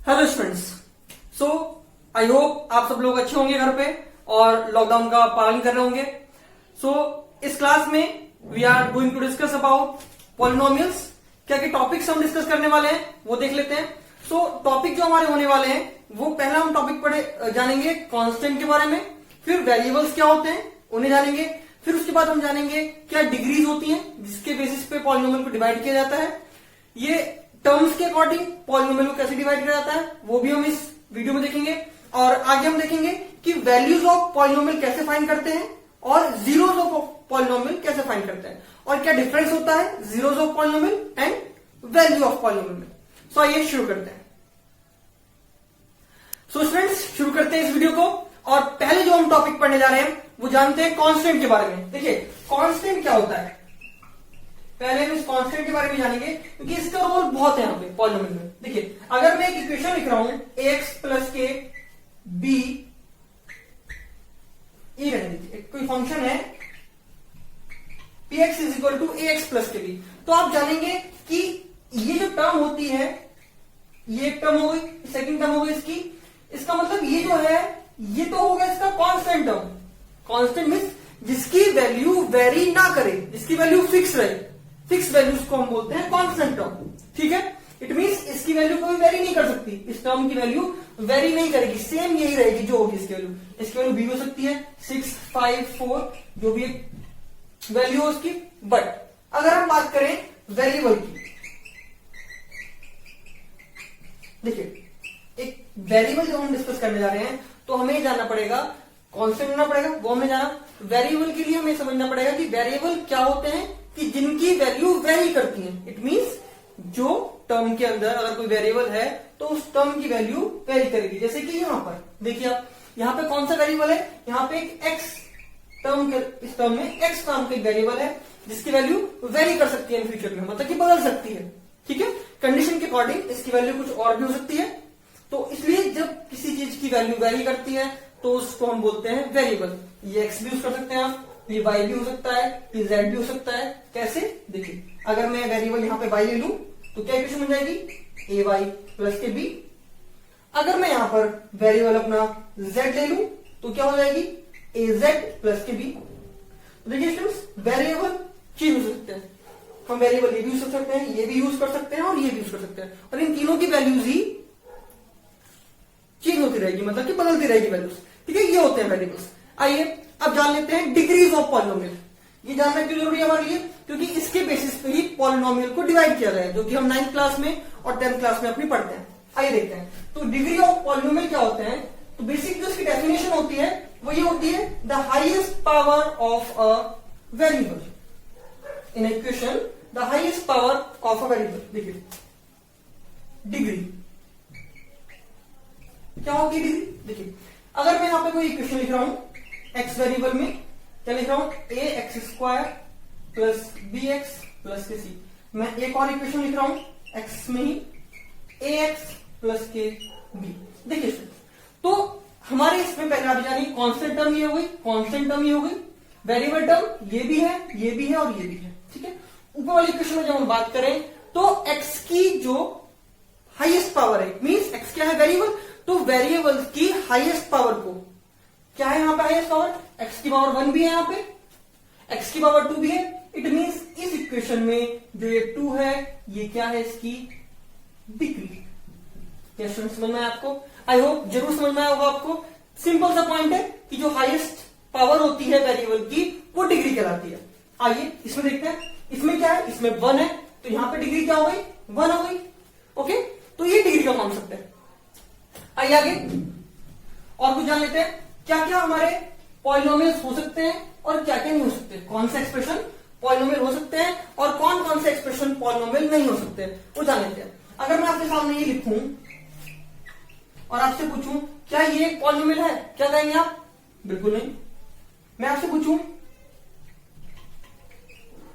Hello students. So I hope आप सब लोग अच्छे होंगे घर पे और लॉकडाउन का पालन कर रहे होंगे। सो इस क्लास में we are going to discuss about polynomials. क्या क्या टॉपिक्स हम डिस्कस करने वाले हैं वो देख लेते हैं। सो टॉपिक जो हमारे होने वाले हैं वो पहला हम टॉपिक जानेंगे कांस्टेंट के बारे में, फिर वेरिएबल्स क्या होते हैं उन्हें जानेंगे, फिर उसके बाद हम जानेंगे क्या डिग्रीज होती हैं जिसके बेसिस पे पॉलिनोमियल को डिवाइड किया जाता है, ये टर्म्स के अकॉर्डिंग पॉलिनोमियल को कैसे डिवाइड किया जाता है वो भी हम इस वीडियो में देखेंगे। और आगे हम देखेंगे कि वैल्यूज ऑफ पॉलिनोमियल कैसे फाइंड करते हैं और जीरोस ऑफ पॉलिनोमियल कैसे फाइंड करते हैं और क्या डिफरेंस होता है zeros of polynomial and value of polynomial में। सो आइए शुरू करते हैं। सो स्टूडेंट्स शुरू करते हैं इस वीडियो को और पहले जो हम टॉपिक पढ़ने जा रहे हैं वो जानते हैं कांस्टेंट के बारे में। देखिए कांस्टेंट क्या होता है, पहले हम इस कांस्टेंट के बारे में जानेंगे क्योंकि इसका रोल बहुत है यहाँ पे पॉलिनोमियल में। देखिए अगर मैं एक इक्वेशन लिख रहा हूं ax प्लस के बी ये रहने दीजिए, कोई फंक्शन है px is equal to ax plus के बी, तो आप जानेंगे कि ये जो टर्म होती है ये एक टर्म हो गई, सेकंड टर्म हो गई इसकी, इसका मतलब ये जो है ये तो होगा इसका कांस्टेंट टर्म। कांस्टेंट मींस जिसकी वैल्यू वेरी ना करे, जिसकी वैल्यू फिक्स रहे, फिक्स वैल्यूज को हम बोलते हैं कांस्टेंट टर्म। ठीक है, इट मींस इसकी वैल्यू कोई वेरी नहीं कर सकती, इस टर्म की वैल्यू वेरी नहीं करेगी, सेम यही रहेगी जो होगी इसकी वैल्यू। इसकी वैल्यू भी हो सकती है 6, 5, 4 जो भी वैल्यू हो उसकी। बट अगर हम बात करें वेरिएबल की, देखिए एक वेरिएबल जब हम डिस्कस करने जा रहे हैं तो हमें जानना पड़ेगा कांस्टेंट होना पड़ेगा, वो हमने जाना। वेरिएबल के लिए हमें समझना पड़ेगा कि वेरिएबल क्या होते हैं कि जिनकी वैल्यू वेरी करती है। इट मींस जो टर्म के अंदर अगर कोई वेरिएबल है तो उस टर्म की वैल्यू वेरी करेगी। जैसे कि यहां पर देखिए आप, यहां पे कौन सा वेरिएबल है, यहां पे एक एक्स टर्म के, इस टर्म में एक्स नाम का एक वेरिएबल है जिसकी वैल्यू वेरी कर सकती है इन फ्यूचर में, मतलब कि बदल सकती है। ठीक है, कंडीशन के अकॉर्डिंग इसकी वैल्यू कुछ और भी हो सकती है। तो इसलिए जब किसी चीज की वैल्यू वेरी करती है तो उसको हम बोलते हैं वेरिएबल। ये एक्स भी यूज कर सकते हैं आप, ये वाई भी हो सकता है, ये जेड भी हो सकता है। कैसे, देखिए अगर मैं वेरिएबल यहां पे वाई ले लूं तो क्या इक्वेशन बन जाएगी ए वाई प्लस के बी। अगर मैं यहां पर वेरिएबल अपना जेड ले लूं तो क्या हो जाएगी ए जेड प्लस के बी। तो देखिए स्टूडेंट्स वेरिएबल चेंज हो सकते हैं, हम वेरिएबल ये भी यूज कर सकते हैं, ये भी यूज कर सकते हैं और ये भी यूज कर सकते हैं, और इन तीनों की वैल्यूज ही चेंज होती रहेगी, मतलब कि बदलती रहेगी वैल्यूज। ठीक है, ये होते हैं वेरिएबल्स। आइए अब जान लेते हैं डिग्रीज ऑफ पॉलिनोमियल। ये जानना क्यों जरूरी है हमारे लिए, क्योंकि इसके बेसिस पे ही पॉलिनोमियल को डिवाइड किया गया है, जो कि हम 9th क्लास में और 10th क्लास में अपनी पढ़ते हैं। आइए देखते हैं तो डिग्री ऑफ पॉलिनोमियल क्या होते हैं। तो बेसिक जो इसकी डेफिनेशन होती है वो ये होती है the highest power of a variable in equation, the highest power of a variable. देखिए डिग्री क्या होगी डिग्री, देखिए अगर मैं यहां पे कोई इक्वेशन लिख रहा हूं एक्स वेरिएबल में, क्या लिख रहा हूं A X square plus B X plus के सी। मैं एक और इक्वेशन लिख रहा हूं एक्स में ही ए एक्स प्लस के बी। देखिए तो हमारे इसमें पहले आप जानिए कांस्टेंट टर्म ये हो गई, कांस्टेंट टर्म ये हो गई, वेरिएबल टर्म ये भी है, ये भी है और ये भी है। ठीक है, ऊपर वाली इक्वेशन में जब हम बात करें तो एक्स की जो हाईएस्ट पावर है, मींस एक्स क्या है वेरिएबल, तो वेरिएबल की हाईएस्ट पावर को क्या है यहां पे हाईएस्ट पावर, एक्स की पावर 1 भी है, यहां पे एक्स की पावर 2 भी है। इट मींस इस इक्वेशन में जो ये 2 है ये क्या है इसकी डिग्री। क्या स्टूडेंट समझ में आया आपको, आई होप जरूर समझ में आया होगा आपको। सिंपल सा पॉइंट है कि जो हाईएस्ट पावर होती है वेरिएबल की वो डिग्री कहलाती है। आइए इसमें देखते हैं, इसमें क्या है, इसमें 1 है तो यहां पे डिग्री क्या हो गई 1 हो गई। ओके, तो ये डिग्री का मान सकते हैं। आइए आगे और कुछ जान लेते हैं क्या क्या हमारे पॉलिनोमियल्स हो सकते हैं और क्या क्या नहीं हो सकते, कौन सा एक्सप्रेशन पॉलिनोमियल हो सकते हैं और कौन कौन से एक्सप्रेशन पॉलिनोमियल नहीं हो सकते, वो जान लेते हैं। अगर मैं आपके सामने ये लिखूं और आपसे पूछूं क्या ये एक पॉलिनोमियल है, क्या कहेंगे आप, बिल्कुल नहीं। मैं आपसे पूछूं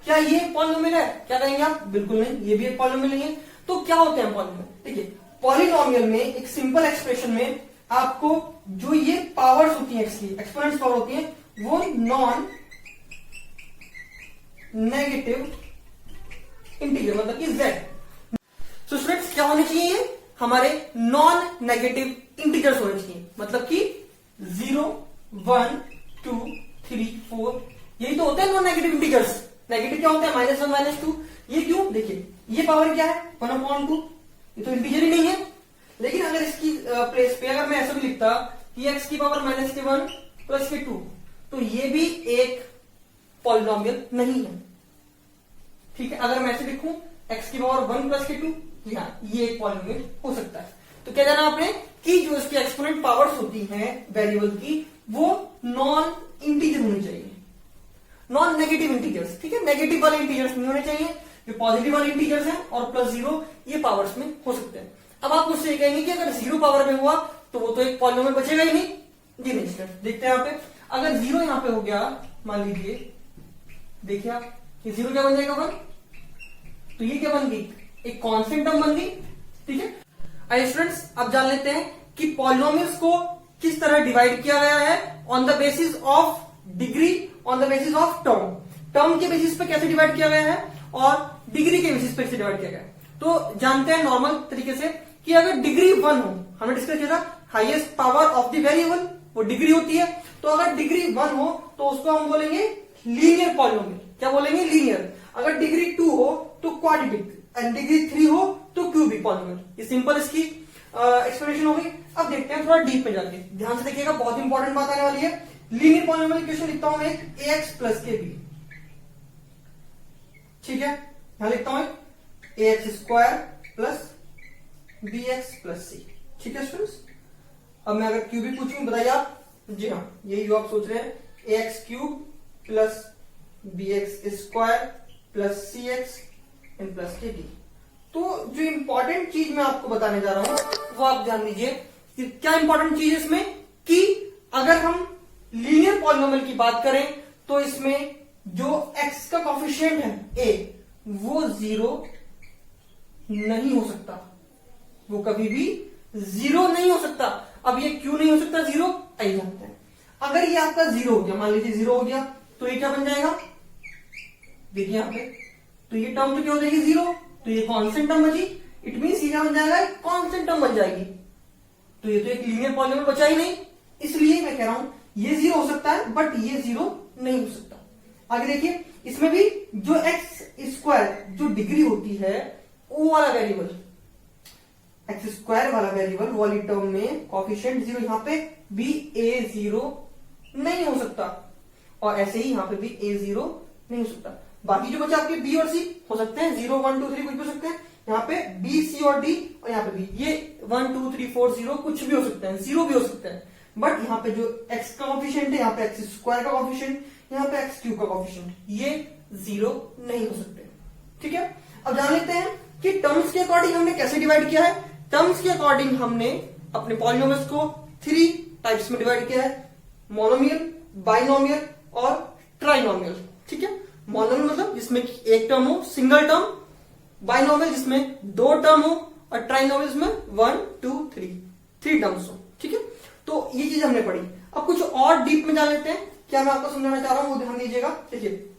क्या ये एक पॉलिनोमियल है, क्या कहेंगे आप, बिल्कुल नहीं, ये भी एक पॉलिनोमियल नहीं है। तो क्या होते हैं पॉलिनोमियल, देखिए पॉलिनोमियल में एक सिंपल एक्सप्रेशन में आपको जो ये पावर्स होती है, एक्स की एक्सपोनेंट्स पावर होती है वो नॉन नेगेटिव इंटीजर, मतलब कि z। सो स्टूडेंट्स क्या होनी चाहिए, हमारे नॉन नेगेटिव इंटीजर्स होने चाहिए, मतलब कि 0, 1, 2, 3, 4, यही तो होते हैं नॉन नेगेटिव इंटीजर्स। नेगेटिव क्या होता है? -1, -2। ये क्यों? देखिए ये पावर क्या है? 1/2, ये तो इंटीजर ही नहीं है। लेकिन अगर इसकी प्लेस पे अगर मैं ऐसा भी लिखता कि x की पावर -k1 + k2, तो ये भी एक पॉलिनॉमियल नहीं है। ठीक है, अगर मैं ऐसे लिखूं x की पावर 1 + k2, हाँ ये एक पॉलिनॉमियल हो सकता है। तो क्या जाना आपने कि जो इसकी एक्सपोनेंट पावर्स होती हैं वेरिएबल की, वो नॉन इंटीजर होनी चाहिए, नॉन नेगेटिव इंटीजर्स। ठीक है, नेगेटिव वाले इंटीजर्स नहीं होने चाहिए, जो पॉजिटिव वाले इंटीजर्स हैं और +0 ये पावर्स में हो सकते हैं। अब आप मुझसे कहेंगे कि अगर 0 पावर में हुआ तो वो तो एक पॉलिनॉमियल बचेगा ही नहीं। जी नहीं स्टूडेंट, देखते हैं यहाँ पे, अगर 0 यहाँ पे हो गया, मान लीजिए, देखिए आप, ये 0 क्या बन जाएगा 1, तो ये क्या बन गई? एक कांस्टेंट टर्म बन गई। ठीक है, आइए स्टूडेंट्स अब जान लेते हैं कि पॉलिनॉमियल्स को किस तरह डिवाइड किया गया है on the basis of degree, on the basis of term. Term के बेसिस पे कैसे डिवाइड किया गया है और डिग्री के बेसिस पे कैसे डिवाइड किया गया है। तो जानते हैं नॉर्मल तरीके से कि अगर डिग्री 1 हो, हमने डिस्कस किया था highest power of the variable वो डिग्री होती है, तो अगर डिग्री 1 हो तो उसको हम बोलेंगे लीनियर पॉलिनॉमियल। क्या बोलेंगे? लीनियर। अगर डिग्री 2 हो तो क्वाड्रेटिक, एंड डिग्री 3 हो तो क्यूबिक पॉलिनॉमियल। ये सिंपल इसकी एक्सप्लेनेशन हो गई। अब देखते हैं थोड़ा डीप में जाके, ध्यान से देखिएगा, बहुत इंपॉर्टेंट बात आने वाली है। लीनियर पॉलिनॉमियल इक्वेशन लिखता हूं मैं ax + kb। ठीक है, यहां लिखता हूं ax² + bx + c। ठीक है स्टूडेंट्स, अब मैं अगर क्यूबिक पूछूं, बताइए आप। जी हाँ, यही जो आप सोच रहे हैं, ax³ + bx² + cx + kd। तो जो इंपॉर्टेंट चीज मैं आपको बताने जा रहा हूं वो आप ध्यान दीजिए कि क्या इंपॉर्टेंट चीज है इसमें, कि अगर हम लीनियर पॉलिनॉमियल की बात करें तो इसमें जो x का कॉफिशिएंट है a, वो 0 नहीं हो सकता, वो कभी भी 0 नहीं हो सकता। अब ये क्यों नहीं हो सकता 0, आइए जानते हैं। अगर ये आपका 0 हो गया, मान लीजिए 0 हो गया, तो ये क्या बन जाएगा? देखिए यहां पे, तो ये टर्म तो क्या हो जाएगी 0, तो ये कांस्टेंट टर्म बची। इट मींस ये क्या बन जाएगा? कांस्टेंट टर्म बन जाएगी। तो ये तो एक लीनियर पॉलिनॉमियल बचा ही नहीं, इसलिए मैं कह रहा हूं ये 0 हो सकता है बट ये 0 नहीं हो सकता। आगे देखिए, इसमें भी जो x² जो डिग्री होती है, वो वाला वेरिएबल, x² वाला वेरिएबल वाली टर्म में कॉफिशिएंट 0, यहां पे भी a0 नहीं हो सकता, और ऐसे ही यहां पे भी a0 नहीं हो सकता। बाकी जो बचे आपके b और c हो सकते हैं, 0, 1, 2, 3 कुछ भी हो सकते हैं। यहाँ पे b, c और d, और यहाँ पे भी ये 1, 2, 3, 4, 0 कुछ भी हो सकते हैं, 0 भी हो सकते हैं। बट यहाँ पे जो x का कॉफिशिएंट है, यहाँ पे x² का कॉफिशिएंट, यहाँ पे x³ का कॉफिशिएंट, ये 0 नहीं हो सकते। ठीक है, अब जान लेते हैं कि टर्म्स के अकॉर्डिंग हमने कैसे डिवाइड किया है। टर्म्स के अकॉर्डिंग हमने अपने पॉलिनॉमियल्स को 3 टाइप्स में डिवाइड किया है, मोनोमियल, बाइनोमियल और ट्राइनोमियल। ठीक है, मोनोमियल मतलब जिसमें एक टर्म हो, सिंगल टर्म, बाइनोमियल जिसमें 2 टर्म हो, और ट्राइनोमियल जिसमें 1, 2, 3 टर्म्स हो। ठीक है, तो ये चीज हमने पढ़ी। अब कुछ और डीप में जा लेते हैं। क्या मैं आपको समझाना चाह रहा हूं वो ध्यान दीजिएगा। देखिए,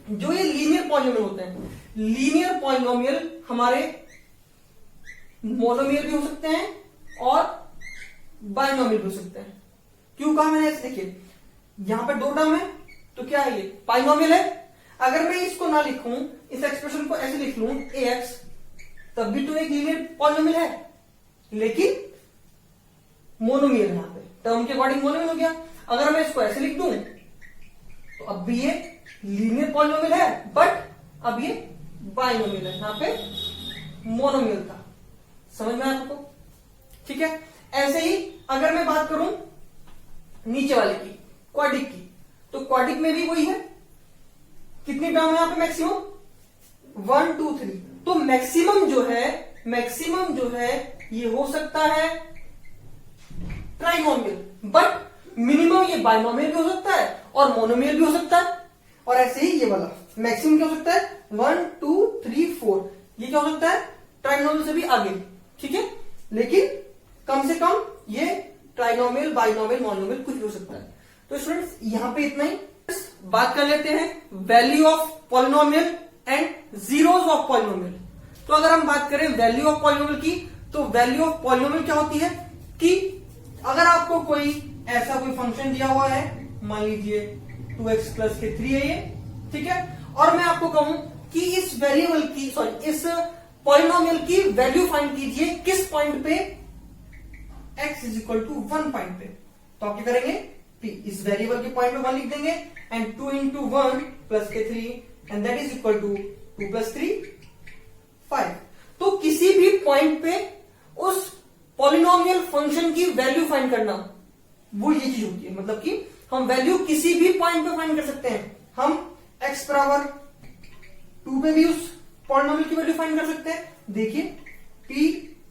जो ये लीनियर पॉलिनोमियल होते हैं, लीनियर पॉलिनोमियल हमारे मोनोमियल भी हो सकते हैं और बाइनोमियल भी हो सकते हैं। क्यों कहा मैंने? देखिए, यहां पे 2 टर्म है, तो क्या है ये? बाइनोमियल है। अगर मैं इसको ना लिखूं, इस एक्सप्रेशन को ऐसे लिख लूं ax, तब भी तो एक लीनियर पॉलिनोमियल है, लेकिन मोनोमियल है। यहां पे टर्म के अकॉर्डिंग मोनोमियल हो गया। अगर मैं इसको ऐसे लिख दूं तो अब भी ये लीनियर पॉलिनोमियल है, बट अब ये बाइनोमियल है, यहां पे मोनोमियल था। समझ में आया आपको? ठीक है, ऐसे ही अगर मैं बात करूं नीचे वाले की, क्वाड्रिक की, तो क्वाड्रिक में भी वही है। कितनी टर्म है यहां पे? मैक्सिमम 1, 2, 3। तो मैक्सिमम जो है ये हो सकता है ट्राइनोमियल, बट मिनिमम ये बाइनोमियल भी हो सकता है और मोनोमियल भी हो सकता है। और ऐसे ही ये वाला मैक्सिमम क्या हो सकता है? 1, 2, 3, 4। ये क्या हो सकता है? ट्राइनोमियल से भी आगे। ठीक है, लेकिन कम से कम ये ट्राइनोमियल, बाइनोमियल, मोनोमियल कुछ भी हो सकता है। तो स्टूडेंट्स यहां पे इतना ही। बात कर लेते हैं value of polynomial and zeros of polynomial. तो अगर हम बात करें वैल्यू ऑफ पॉलिनोमियल की, तो वैल्यू ऑफ पॉलिनोमियल क्या होती है कि अगर आपको कोई ऐसा कोई फंक्शन दिया हुआ है, मान लीजिए 2x प्लस के 3 है ये, ठीक है, और मैं आपको कहूं कि इस वेरिएबल की इस पॉलिनोमियल की वैल्यू फाइंड कीजिए किस पॉइंट पे, x is equal to 1 point पे, तो आप क्या करेंगे, p इस वेरिएबल के पॉइंट पे 1 लिख देंगे एंड 2 इंटू 1 प्लस के 3 and that is equal to 2 plus 3 5। तो किसी भी पॉइंट पे उस पॉलिनोमियल फंक्शन की वैल्यू फाइंड करना, वो ये चीज होती है, मतलब कि हम वैल्यू किसी भी पॉइंट पे फाइंड कर सकते हैं। हम x बराबर 2 पे भी उस पॉलिनोमियल की वैल्यू फाइंड कर सकते हैं। देखिए p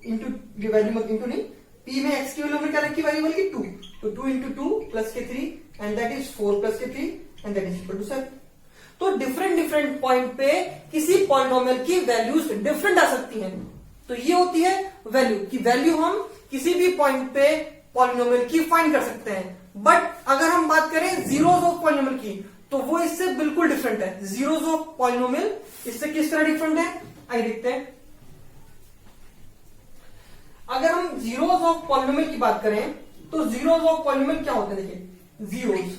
इंटू ये वैल्यू मत इंटू नहीं, p में x की वैल्यू हमने क्या रखी वेरिएबल की 2, तो 2 इंटू 2 प्लस के 3 एंड दैट इज 4 प्लस के 3 and that is equal to 7। तो डिफरेंट डिफरेंट पॉइंट पे किसी पॉलिनोमियल की वैल्यूज डिफरेंट आ सकती हैं। तो ये होती है वैल्यू, की वैल्यू हम किसी भी पॉइंट पे पॉलिनोमियल की फाइंड कर सकते हैं। बट अगर हम बात करें जीरोस ऑफ पॉलिनोमियल की, तो वो इससे बिल्कुल डिफरेंट है। जीरोस ऑफ पॉलिनोमियल इससे किस तरह डिफरेंट है, आइए देखते हैं। अगर हम जीरोस ऑफ पॉलिनोमियल की बात करें तो जीरोस ऑफ पॉलिनोमियल क्या होते हैं, देखिए जीरोस,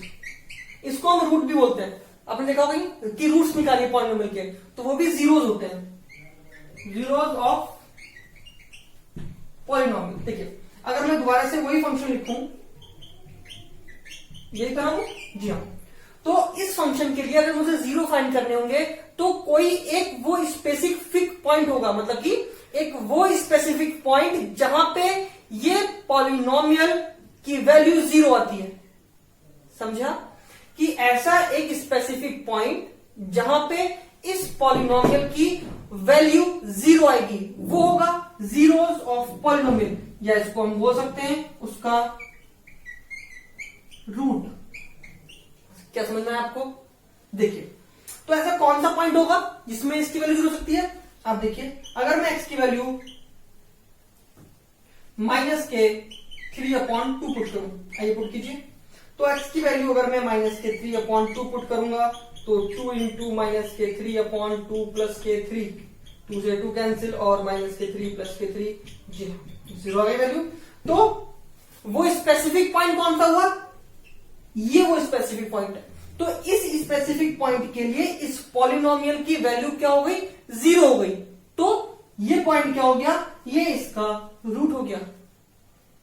इसको हम रूट भी बोलते हैं। आपने देखा होगा कि रूट्स निकालिए पॉलिनोमियल के, तो वो भी जीरोस होते हैं, जीरोस ऑफ पॉलिनोमियल। देखिए अगर मैं दोबारा से वही फंक्शन लिखूं, यही तरह हूं जी हाँ, तो इस फंक्शन के लिए अगर मुझे जीरो फाइंड करने होंगे तो कोई एक वो स्पेसिफिक पॉइंट होगा, मतलब कि एक वो स्पेसिफिक पॉइंट जहां पे ये पॉलिनोमियल की वैल्यू जीरो आती है। समझा कि ऐसा एक स्पेसिफिक पॉइंट जहां पे इस पॉलिनोमियल की वैल्यू जीरो आएगी, वो होगा जीरोस ऑफ पॉलिनोमियल, या इसको हम बोल सकते हैं उसका रूट। क्या समझना है आपको? देखिए तो ऐसा कौन सा पॉइंट होगा जिसमें इसकी वैल्यू जीरो हो सकती है। आप देखिए अगर मैं x की वैल्यू माइनस के 3/2 पुट करूं, आइए पुट कीजिए, तो x की वैल्यू अगर मैं माइनस के 3/2 पुट करूंगा तो 2 इंटू माइनस के 3/2 प्लस के 3, 2 से 2 कैंसिल और माइनस के 3 प्लस के 3 जी जीरो आ गई वैल्यू। तो वो स्पेसिफिक पॉइंट कौन सा हुआ, ये वो स्पेसिफिक पॉइंट है। तो इस स्पेसिफिक पॉइंट के लिए इस पॉलिनोमियल की वैल्यू क्या हो गई, जीरो हो गई। तो ये पॉइंट क्या हो गया, ये इसका रूट हो गया।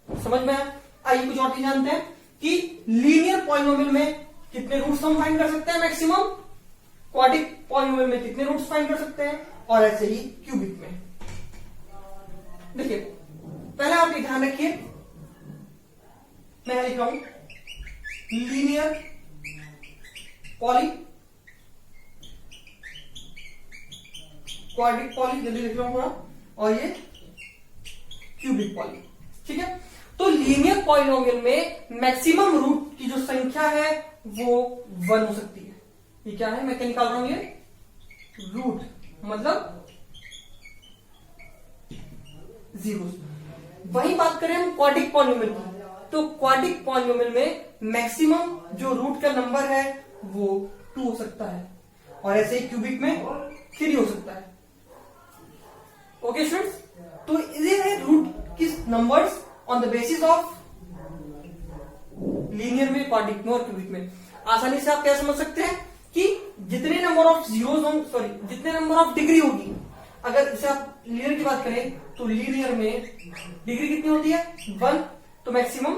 समझ में आया? आइए कुछ और चीज जानते हैं कि लीनियर पॉलिनोमियल में कितने रूट्स हम फाइंड कर सकते हैं मैक्सिमम, क्वाड्रिक पॉलिनोमियल में कितने रूट्स फाइंड कर सकते हैं, और ऐसे ही क्यूबिक में। देखिए पहले आप ये ध्यान रखिए, मैं लिख रहा हूं लीनियर पॉली, क्वाड्रिक पॉली, जल्दी लिख रहा हूं थोड़ा, और ये क्यूबिक पॉली, ठीक है। तो लीनियर पॉलिनोमियल में मैक्सिमम रूट की जो संख्या है वो 1 हो सकती है। ये क्या है, मैं क्या निकाल रहा हूं, ये रूट मतलब जीरो। वही बात करें हम क्वाड्रिक पॉलिनोमियल की, तो क्वाड्रिक पॉलिनोमियल में मैक्सिमम जो रूट का नंबर है वो 2 हो सकता है, और ऐसे ही क्यूबिक में 3 हो सकता है। ओके स्टूडेंट्स, तो ये है रूट की numbers on the basis of linear में, क्वाड्रिक में और क्यूबिक में। आसानी से आप क्या समझ सकते हैं कि जितने नंबर ऑफ जीरोस होंगे, सॉरी जितने नंबर ऑफ डिग्री होगी, अगर जैसे आप लीनियर की बात करें तो लीनियर में डिग्री कितनी होती है 1, तो मैक्सिमम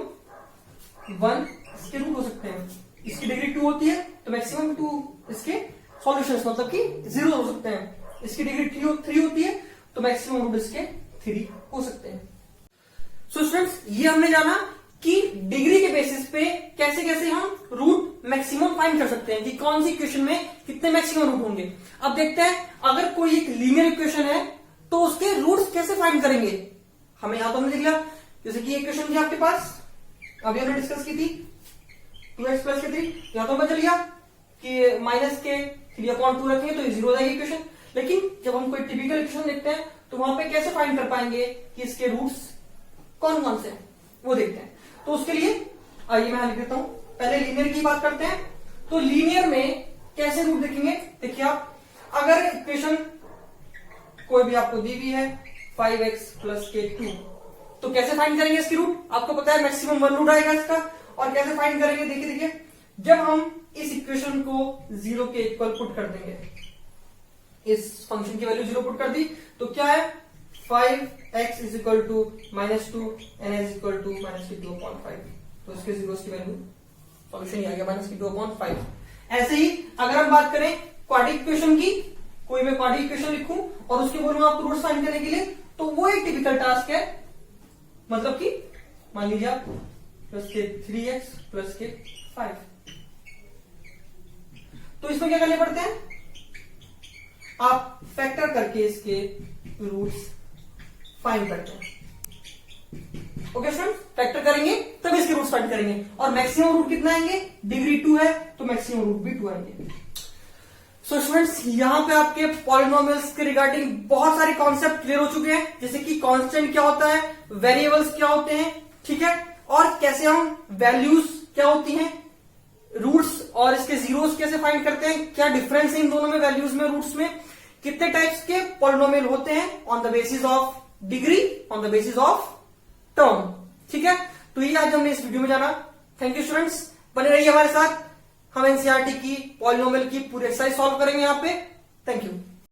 1 इसके रूट हो सकते हैं। इसकी डिग्री 2 होती है तो मैक्सिमम 2 इसके सॉल्यूशंस मतलब कि 0 हो सकते हैं। इसकी डिग्री 3 होती है तो मैक्सिमम रूट इसके 3 हो सकते हैं। सो स्टूडेंट्स, ये हमने जाना कि डिग्री के बेसिस पे कैसे कैसे हम रूट मैक्सिमम फाइंड कर सकते हैं, कि कौन सी इक्वेशन में कितने मैक्सिमम रूट होंगे। अब देखते हैं अगर कोई एक लीनियर इक्वेशन है तो उसके रूट्स कैसे फाइंड करेंगे। हमें यहां तो हमने देख लिया, जैसे कि इक्वेशन थी आपके पास, अभी हमने डिस्कस की थी 2x प्लस के 3, यहां तो पता चल गया कि माइनस के 3/2 रखेंगे तो ये 0 हो जाएगी इक्वेशन। लेकिन जब हम कोई टिपिकल इक्वेशन देखते हैं तो वहां पे कैसे फाइंड कर पाएंगे कि इसके रूट्स कौन कौन से हैं, वो देखते हैं। तो उसके लिए आइए मैं लिख देता हूं, पहले लीनियर की बात करते हैं। तो लीनियर में कैसे रूट देखेंगे, देखिए आप अगर इक्वेशन कोई भी आपको दी हुई है 5x प्लस के 2। तो कैसे फाइंड करेंगे इसकी रूट? आपको पता है मैक्सिमम 1 रूट आएगा इसका। और कैसे फाइंड करेंगे? देखिए जब हम इस इक्वेशन को 0 के इक्वल पुट कर देंगे, इस फंक्शन की वैल्यू 0 पुट कर दी, तो क्या है 5x is equal to -2 n is equal to -2/5। तो इसके जीरो की वैल्यू सॉल्यूशन ही आ गया -2/5। ऐसे ही अगर हम बात करें क्वाड्रेटिक इक्वेशन की, कोई मैं क्वाड्रेटिक इक्वेशन लिखूं और उसके बोलूं आपको रूट्स फाइंड करने के लिए, तो वो एक टिपिकल टास्क है। मतलब कि मान लीजिए आप प्लस के 3x प्लस के 5, तो इसमें क्या करने पड़ते हैं? आप फैक्टर करके इसके रूट्स फाइंड करते हैं। ओके स्टूडेंट, फैक्टर करेंगे तब इसके रूट्स फाइंड करेंगे। और मैक्सिमम रूट कितना आएंगे? डिग्री 2 है तो मैक्सिमम रूट भी 2 आएंगे। सो स्टूडेंट्स, यहां पे आपके पॉलिनोमियल्स के रिगार्डिंग बहुत सारे कॉन्सेप्ट क्लियर हो चुके हैं, जैसे कि कांस्टेंट क्या होता है, वेरिएबल्स क्या होते हैं, ठीक है, और कैसे हम वैल्यूज क्या होती हैं, रूट्स और इसके जीरोस कैसे फाइंड करते हैं, क्या डिफरेंस है इन दोनों में, वैल्यूज में, रूट्स में, कितने टाइप्स के पॉलिनोमियल होते हैं on the basis of degree, on the basis of term. ठीक है, तो ये आज हमने इस वीडियो में जाना। थैंक यू स्टूडेंट्स, बने रहिए हमारे साथ। हम एनसीईआरटी की पॉलिनोमियल की पूरी एक्सरसाइज सॉल्व करेंगे यहाँ पे। Thank you.